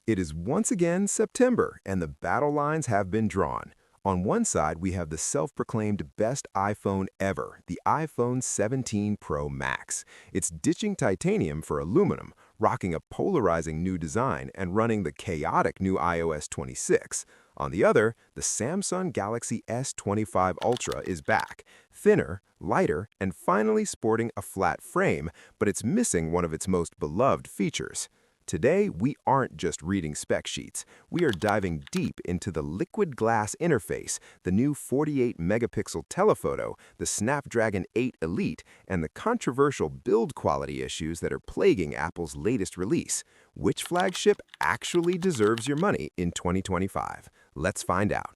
It is once again September, and the battle lines have been drawn. On one side, we have the self-proclaimed best iPhone ever, the iPhone 17 Pro Max. It's ditching titanium for aluminum, rocking a polarizing new design, and running the chaotic new iOS 26. On the other, the Samsung Galaxy S25 Ultra is back, thinner, lighter, and finally sporting a flat frame, but it's missing one of its most beloved features. Today, we aren't just reading spec sheets. We are diving deep into the liquid glass interface, the new 48-megapixel telephoto, the Snapdragon 8 Elite, and the controversial build quality issues that are plaguing Apple's latest release. Which flagship actually deserves your money in 2025? Let's find out.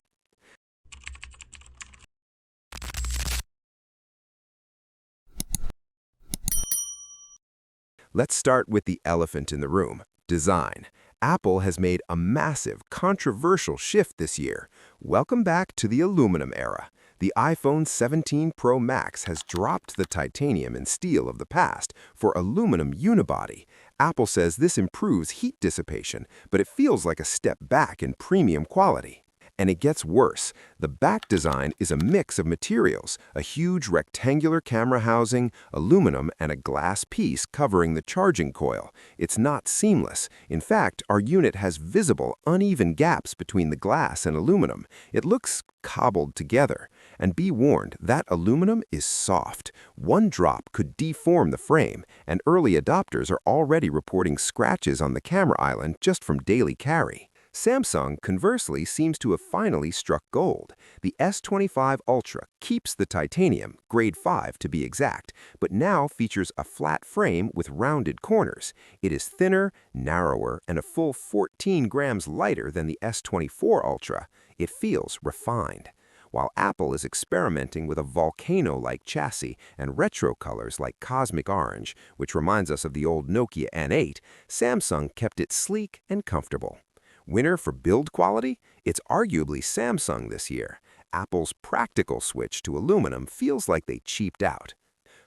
Let's start with the elephant in the room, design. Apple has made a massive, controversial shift this year. Welcome back to the aluminum era. The iPhone 17 Pro Max has dropped the titanium and steel of the past for aluminum unibody. Apple says this improves heat dissipation, but it feels like a step back in premium quality. And it gets worse. The back design is a mix of materials, a huge rectangular camera housing, aluminum, and a glass piece covering the charging coil. It's not seamless. In fact, our unit has visible, uneven gaps between the glass and aluminum. It looks cobbled together. And be warned, that aluminum is soft. One drop could deform the frame, and early adopters are already reporting scratches on the camera island just from daily carry. Samsung, conversely, seems to have finally struck gold. The S25 Ultra keeps the titanium, grade 5 to be exact, but now features a flat frame with rounded corners. It is thinner, narrower, and a full 14 grams lighter than the S24 Ultra. It feels refined. While Apple is experimenting with a volcano-like chassis and retro colors like cosmic orange, which reminds us of the old Nokia N8, Samsung kept it sleek and comfortable. Winner for build quality? It's arguably Samsung this year. Apple's practical switch to aluminum feels like they cheaped out.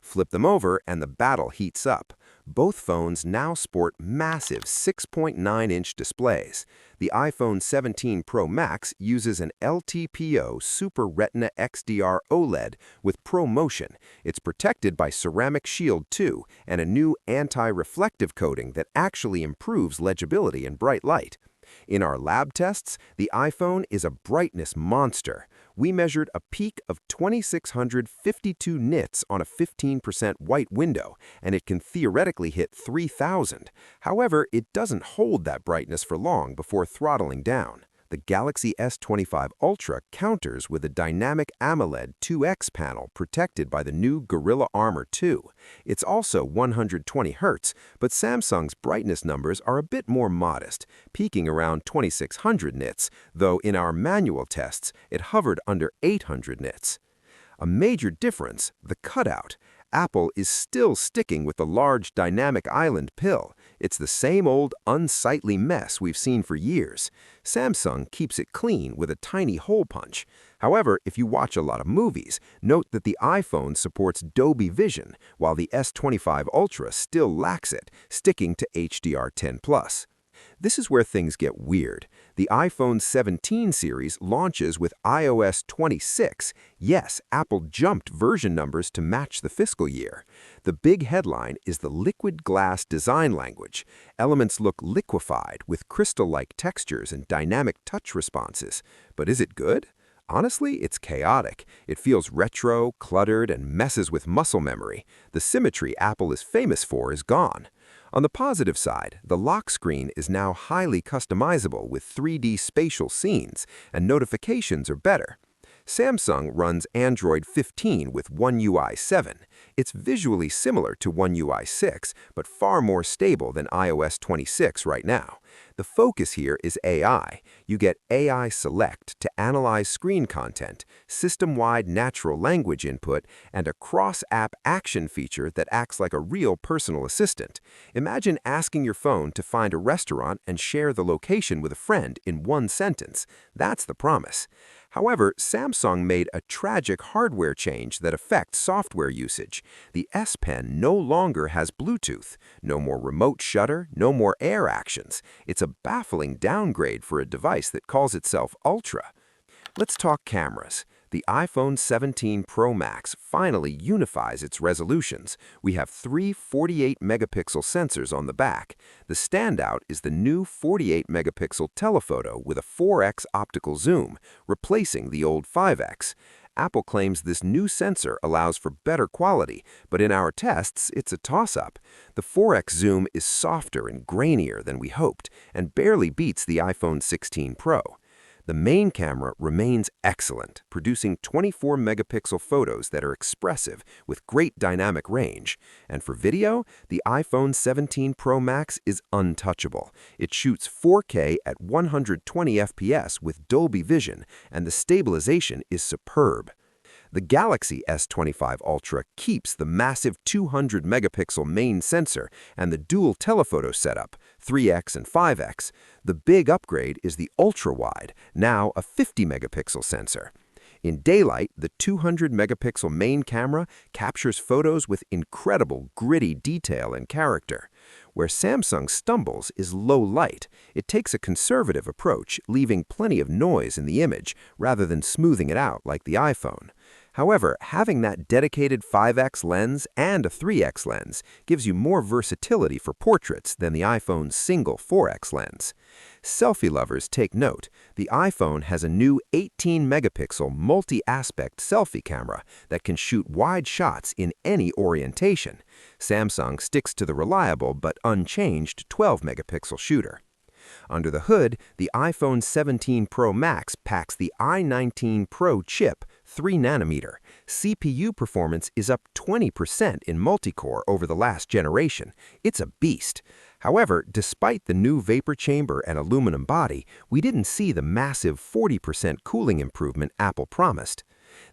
Flip them over and the battle heats up. Both phones now sport massive 6.9-inch displays. The iPhone 17 Pro Max uses an LTPO Super Retina XDR OLED with ProMotion. It's protected by Ceramic Shield 2 and a new anti-reflective coating that actually improves legibility in bright light. In our lab tests, the iPhone is a brightness monster. We measured a peak of 2,652 nits on a 15% white window, and it can theoretically hit 3,000. However, it doesn't hold that brightness for long before throttling down. The Galaxy S25 Ultra counters with a dynamic AMOLED 2X panel protected by the new Gorilla Armor 2. It's also 120 Hz, but Samsung's brightness numbers are a bit more modest, peaking around 2,600 nits, though in our manual tests, it hovered under 800 nits. A major difference, the cutout. Apple is still sticking with the large dynamic island pill. It's the same old unsightly mess we've seen for years. Samsung keeps it clean with a tiny hole punch. However, if you watch a lot of movies, note that the iPhone supports Dolby Vision, while the S25 Ultra still lacks it, sticking to HDR10+. This is where things get weird. The iPhone 17 series launches with iOS 26. Yes, Apple jumped version numbers to match the fiscal year. The big headline is the liquid glass design language. Elements look liquefied with crystal-like textures and dynamic touch responses. But is it good? Honestly, it's chaotic. It feels retro, cluttered, and messes with muscle memory. The symmetry Apple is famous for is gone. On the positive side, the lock screen is now highly customizable with 3D spatial scenes, and notifications are better. Samsung runs Android 15 with One UI 7. It's visually similar to One UI 6, but far more stable than iOS 26 right now. The focus here is AI. You get AI Select to analyze screen content, system-wide natural language input, and a cross-app action feature that acts like a real personal assistant. Imagine asking your phone to find a restaurant and share the location with a friend in one sentence. That's the promise. However, Samsung made a tragic hardware change that affects software usage. The S Pen no longer has Bluetooth, no more remote shutter, no more air actions. It's a baffling downgrade for a device that calls itself Ultra. Let's talk cameras. The iPhone 17 Pro Max finally unifies its resolutions. We have three 48-megapixel sensors on the back. The standout is the new 48-megapixel telephoto with a 4x optical zoom, replacing the old 5x. Apple claims this new sensor allows for better quality, but in our tests, it's a toss-up. The 4x zoom is softer and grainier than we hoped, and barely beats the iPhone 16 Pro. The main camera remains excellent, producing 24-megapixel photos that are expressive with great dynamic range. And for video, the iPhone 17 Pro Max is untouchable. It shoots 4K at 120 FPS with Dolby Vision, and the stabilization is superb. The Galaxy S25 Ultra keeps the massive 200-megapixel main sensor and the dual telephoto setup, 3x and 5x. The big upgrade is the ultra-wide, now a 50-megapixel sensor. In daylight, the 200-megapixel main camera captures photos with incredible gritty detail and character. Where Samsung stumbles is low light. It takes a conservative approach, leaving plenty of noise in the image, rather than smoothing it out like the iPhone. However, having that dedicated 5x lens and a 3x lens gives you more versatility for portraits than the iPhone's single 4x lens. Selfie lovers take note. The iPhone has a new 18-megapixel multi-aspect selfie camera that can shoot wide shots in any orientation. Samsung sticks to the reliable but unchanged 12-megapixel shooter. Under the hood, the iPhone 17 Pro Max packs the i19 Pro chip, 3nm. CPU performance is up 20% in multi-core over the last generation. It's a beast. However, despite the new vapor chamber and aluminum body, we didn't see the massive 40% cooling improvement Apple promised.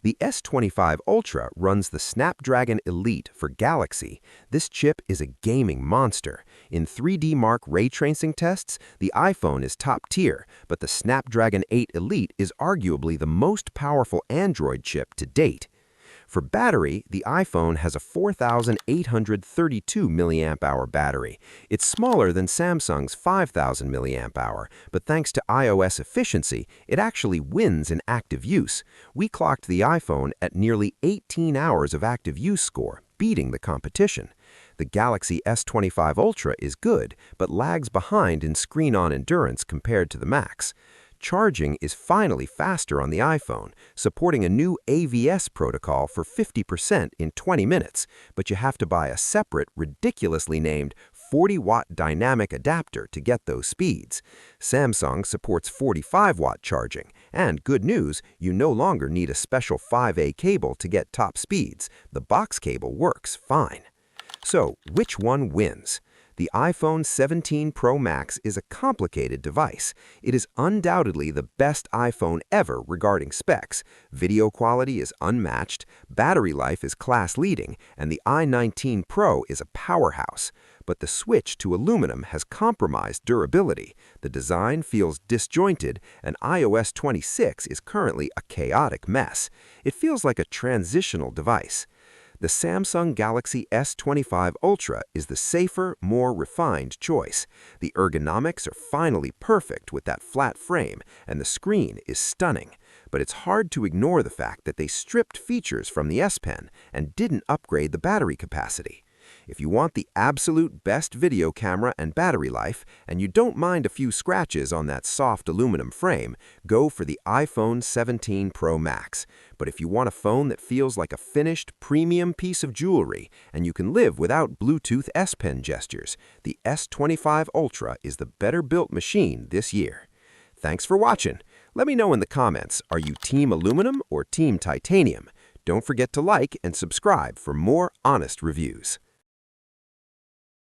The S25 Ultra runs the Snapdragon Elite for Galaxy. This chip is a gaming monster. In 3D Mark ray tracing tests, the iPhone is top tier, but the Snapdragon 8 Elite is arguably the most powerful Android chip to date. For battery, the iPhone has a 4,832 mAh battery. It's smaller than Samsung's 5,000 mAh, but thanks to iOS efficiency, it actually wins in active use. We clocked the iPhone at nearly 18 hours of active use score, beating the competition. The Galaxy S25 Ultra is good, but lags behind in screen-on endurance compared to the Max. Charging is finally faster on the iPhone, supporting a new AVS protocol for 50% in 20 minutes, but you have to buy a separate, ridiculously named 40-watt dynamic adapter to get those speeds. Samsung supports 45-watt charging, and good news, you no longer need a special 5A cable to get top speeds. The box cable works fine. So, which one wins? The iPhone 17 Pro Max is a complicated device. It is undoubtedly the best iPhone ever regarding specs. Video quality is unmatched, battery life is class-leading, and the i19 Pro is a powerhouse. But the switch to aluminum has compromised durability. The design feels disjointed, and iOS 26 is currently a chaotic mess. It feels like a transitional device. The Samsung Galaxy S25 Ultra is the safer, more refined choice. The ergonomics are finally perfect with that flat frame, and the screen is stunning. But it's hard to ignore the fact that they stripped features from the S Pen and didn't upgrade the battery capacity. If you want the absolute best video camera and battery life, and you don't mind a few scratches on that soft aluminum frame, go for the iPhone 17 Pro Max. But if you want a phone that feels like a finished, premium piece of jewelry, and you can live without Bluetooth S Pen gestures, the S25 Ultra is the better-built machine this year. Thanks for watching. Let me know in the comments, are you Team Aluminum or Team Titanium? Don't forget to like and subscribe for more honest reviews.